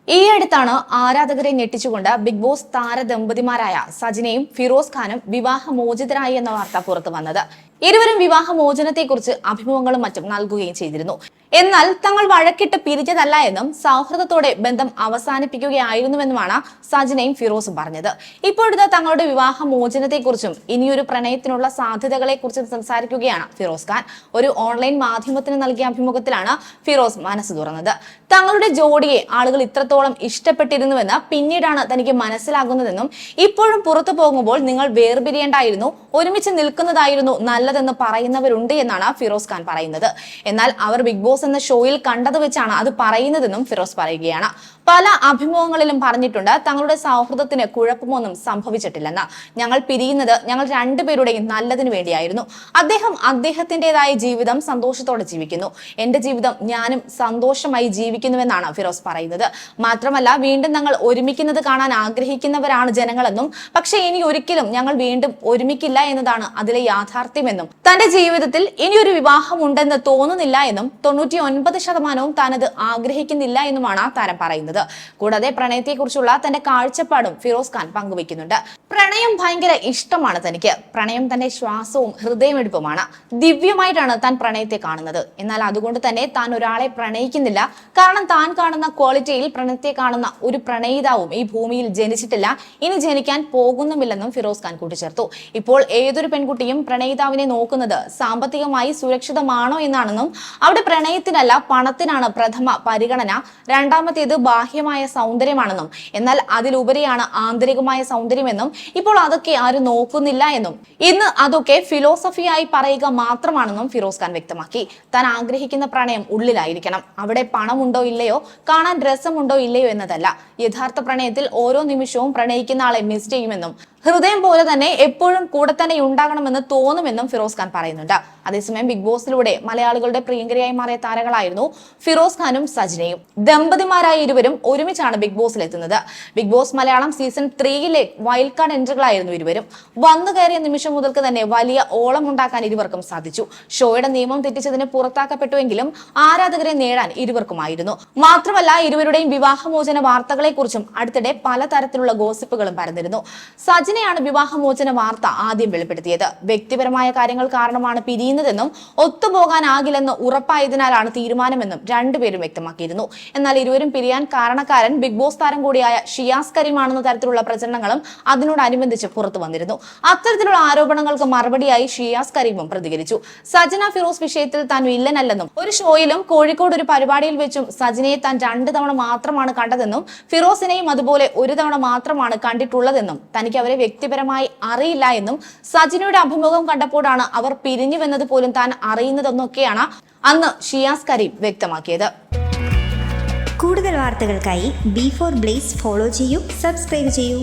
ഈ അടുത്താണ് ആരാധകരെ ഞെട്ടിച്ചുകൊണ്ട് ബിഗ് ബോസ് താരദമ്പതിമാരായ സജിനയും ഫിറോസ് ഖാനും വിവാഹമോചിതരായി എന്ന വാർത്ത പുറത്തു വന്നത്. ഇരുവരും വിവാഹമോചനത്തെക്കുറിച്ച് അഭിമുഖങ്ങളും മറ്റും നൽകുകയും ചെയ്തിരുന്നു. എന്നാൽ തങ്ങൾ വഴക്കിട്ട് പിരിഞ്ഞതല്ല എന്നും സൗഹൃദത്തോടെ ബന്ധം അവസാനിപ്പിക്കുകയായിരുന്നുവെന്നുമാണ് സജിനയും ഫിറോസും പറഞ്ഞത്. ഇപ്പോഴത്തെ തങ്ങളുടെ വിവാഹമോചനത്തെക്കുറിച്ചും ഇനിയൊരു പ്രണയത്തിനുള്ള സാധ്യതകളെക്കുറിച്ചും സംസാരിക്കുകയാണ് ഫിറോസ് ഖാൻ. ഒരു ഓൺലൈൻ മാധ്യമത്തിന് നൽകിയ അഭിമുഖത്തിലാണ് ഫിറോസ് മനസ്സ് തുറന്നത്. തങ്ങളുടെ ജോഡിയെ ആളുകൾ ഇത്രത്തോളം ഇഷ്ടപ്പെട്ടിരുന്നുവെന്ന് പിന്നീടാണ് തനിക്ക് മനസ്സിലാകുന്നതെന്നും ഇപ്പോഴും പുറത്തു പോകുമ്പോൾ നിങ്ങൾ വേർപിരിയേണ്ടായിരുന്നു, ഒരുമിച്ച് നിൽക്കുന്നതായിരുന്നു നല്ലതെന്ന് പറയുന്നവരുണ്ട് എന്നാണ് ഫിറോസ് ഖാൻ പറയുന്നത്. എന്നാൽ അവർ ബിഗ് ബോസ് എന്ന ഷോയിൽ കണ്ടത് വെച്ചാണ് അത് പറയുന്നതെന്നും ഫിറോസ് പറയുകയാണ്. പല അഭിമുഖങ്ങളിലും പറഞ്ഞിട്ടുണ്ട് തങ്ങളുടെ സൗഹൃദത്തിന് കുഴപ്പമൊന്നും സംഭവിച്ചിട്ടില്ലെന്ന്. ഞങ്ങൾ പിരിയുന്നത് ഞങ്ങൾ രണ്ടുപേരുടെയും നല്ലതിനു വേണ്ടിയായിരുന്നു. അദ്ദേഹം അദ്ദേഹത്തിൻ്റെതായ ജീവിതം സന്തോഷത്തോടെ ജീവിക്കുന്നു, എന്റെ ജീവിതം ഞാനും സന്തോഷമായി ജീവിക്കുന്നുവെന്നാണ് ഫിറോസ് പറയുന്നത്. മാത്രമല്ല, വീണ്ടും ഞങ്ങൾ ഒരുമിക്കുന്നത് കാണാൻ ആഗ്രഹിക്കുന്നവരാണ് ജനങ്ങളെന്നും, പക്ഷെ ഇനി ഒരിക്കലും ഞങ്ങൾ വീണ്ടും ഒരുമിക്കില്ല എന്നതാണ് അതിലെ യാഥാർത്ഥ്യമെന്നും, തന്റെ ജീവിതത്തിൽ ഇനിയൊരു വിവാഹം ഉണ്ടെന്ന് തോന്നുന്നില്ല എന്നും 99% താനത് ആഗ്രഹിക്കുന്നില്ല എന്നുമാണ് താരം പറയുന്നത്. കൂടാതെ പ്രണയത്തെക്കുറിച്ചുള്ള തന്റെ കാഴ്ചപ്പാടും ഫിറോസ് ഖാൻ പങ്കുവെക്കുന്നുണ്ട്. പ്രണയം ഭയങ്കര ഇഷ്ടമാണ് തനിക്ക്. പ്രണയം തന്റെ ശ്വാസവും ഹൃദയമെടുപ്പുമാണ്. ദിവ്യമായിട്ടാണ് താൻ പ്രണയത്തെ കാണുന്നത്. എന്നാൽ അതുകൊണ്ട് തന്നെ താൻ ഒരാളെ പ്രണയിക്കുന്നില്ല. കാരണം താൻ കാണുന്ന ക്വാളിറ്റിയിൽ പ്രണയത്തെ കാണുന്ന ഒരു പ്രണയിതാവും ഈ ഭൂമിയിൽ ജനിച്ചിട്ടില്ല, ഇനി ജനിക്കാൻ പോകുന്നുമില്ലെന്നും ഫിറോസ് ഖാൻ കൂട്ടിച്ചേർത്തു. ഇപ്പോൾ ഏതൊരു പെൺകുട്ടിയും പ്രണയിതാവിനെ നോക്കുന്നത് സാമ്പത്തികമായി സുരക്ഷിതമാണോ എന്നാണെന്നും, അവിടെ പ്രണയത്തിനല്ല പണത്തിനാണ് പ്രഥമ പരിഗണന, രണ്ടാമത്തേത് ബാഹ്യമായ സൗന്ദര്യമാണെന്നും, എന്നാൽ അതിലുപരിയാണ് ആന്തരികമായ സൗന്ദര്യമെന്നും, ഇപ്പോൾ അതൊക്കെ ആരും നോക്കുന്നില്ല എന്നും, ഇന്ന് അതൊക്കെ ഫിലോസഫിയായി പറയുക മാത്രമാണെന്നും ഫിറോസ് ഖാൻ വ്യക്തമാക്കി. താൻ ആഗ്രഹിക്കുന്ന പ്രണയം ഉള്ളിലായിരിക്കണം. അവിടെ പണമുണ്ടോ ഇല്ലയോ, കാണാൻ രസമുണ്ടോ ഇല്ലയോ എന്നതല്ല. യഥാർത്ഥ പ്രണയത്തിൽ ഓരോ നിമിഷവും പ്രണയിക്കുന്ന ആളെ മിസ് ചെയ്യുമെന്നും, ഹൃദയം പോലെ തന്നെ എപ്പോഴും കൂടെ തന്നെ ഉണ്ടാകണമെന്ന് തോന്നുമെന്നും ഫിറോസ് ഖാൻ പറയുന്നുണ്ട്. അതേസമയം ബിഗ് ബോസിലൂടെ മലയാളികളുടെ പ്രിയങ്കരിയായി മാറിയ താരങ്ങളായിരുന്നു ഫിറോസ് ഖാനും സജിനയും. ദമ്പതിമാരായ ഇരുവരും ഒരുമിച്ചാണ് ബിഗ് ബോസിൽ എത്തുന്നത്. Big boss Malayalam season 3 wild card എൻട്രികളായിരുന്നു ഇരുവരും. വന്നു കയറിയ നിമിഷം മുതൽക്ക് തന്നെ വലിയ ഓളം ഉണ്ടാക്കാൻ ഇരുവർക്കും സാധിച്ചു. ഷോയുടെ നിയമം തെറ്റിച്ചതിന് പുറത്താക്കപ്പെട്ടുവെങ്കിലും ആരാധകരെ നേടാൻ ഇരുവർക്കുമായിരുന്നു. മാത്രമല്ല, ഇരുവരുടെയും വിവാഹമോചന വാർത്തകളെ കുറിച്ചും അടുത്തിടെ പലതരത്തിലുള്ള ഗോസിപ്പുകളും പരന്നിരുന്നു. സജിനയാണ് വിവാഹമോചന വാർത്ത ആദ്യം വെളിപ്പെടുത്തിയത്. വ്യക്തിപരമായ കാര്യങ്ങൾ കാരണമാണ് പിരിയുന്നതെന്നും ഒത്തുപോകാനാകില്ലെന്ന് ഉറപ്പായതിനാലാണ് തീരുമാനമെന്നും രണ്ടുപേരും വ്യക്തമാക്കിയിരുന്നു. എന്നാൽ ഇരുവരും പിരിയാൻ കാരണക്കാരൻ ബിഗ് ബോസ് താരം കൂടിയായ ഷിയാസ് കരീമാണെന്ന തരത്തിലുള്ള പ്രചരണങ്ങളും അതിനോടനുബന്ധിച്ച് പുറത്തു വന്നിരുന്നു. അത്തരത്തിലുള്ള ആരോപണങ്ങൾക്ക് മറുപടിയായി ഷിയാസ് കരീമും പ്രതികരിച്ചു. സജന ഫിറോസ് വിഷയത്തിൽ താൻ വില്ലനല്ലെന്നും, ഒരു ഷോയിലും കോഴിക്കോട് ഒരു പരിപാടിയിൽ വെച്ചും സജിനയെ താൻ 2 തവണ മാത്രമാണ് കണ്ടതെന്നും, ഫിറോസിനെയും അതുപോലെ 1 തവണ മാത്രമാണ് കണ്ടിട്ടുള്ളതെന്നും, തനിക്ക് അവരെ വ്യക്തിപരമായി അറിയില്ല എന്നും, സജിനയുടെ അഭിമുഖം കണ്ടപ്പോഴാണ് അവർ പിരിഞ്ഞുവെന്നത് പോലും താൻ അറിയുന്നതെന്നൊക്കെയാണ് അന്ന് ഷിയാസ് കരീം വ്യക്തമാക്കിയത്. കൂടുതൽ വാർത്തകൾക്കായി B4 Blaze ഫോളോ ചെയ്യൂ, സബ്സ്ക്രൈബ് ചെയ്യൂ.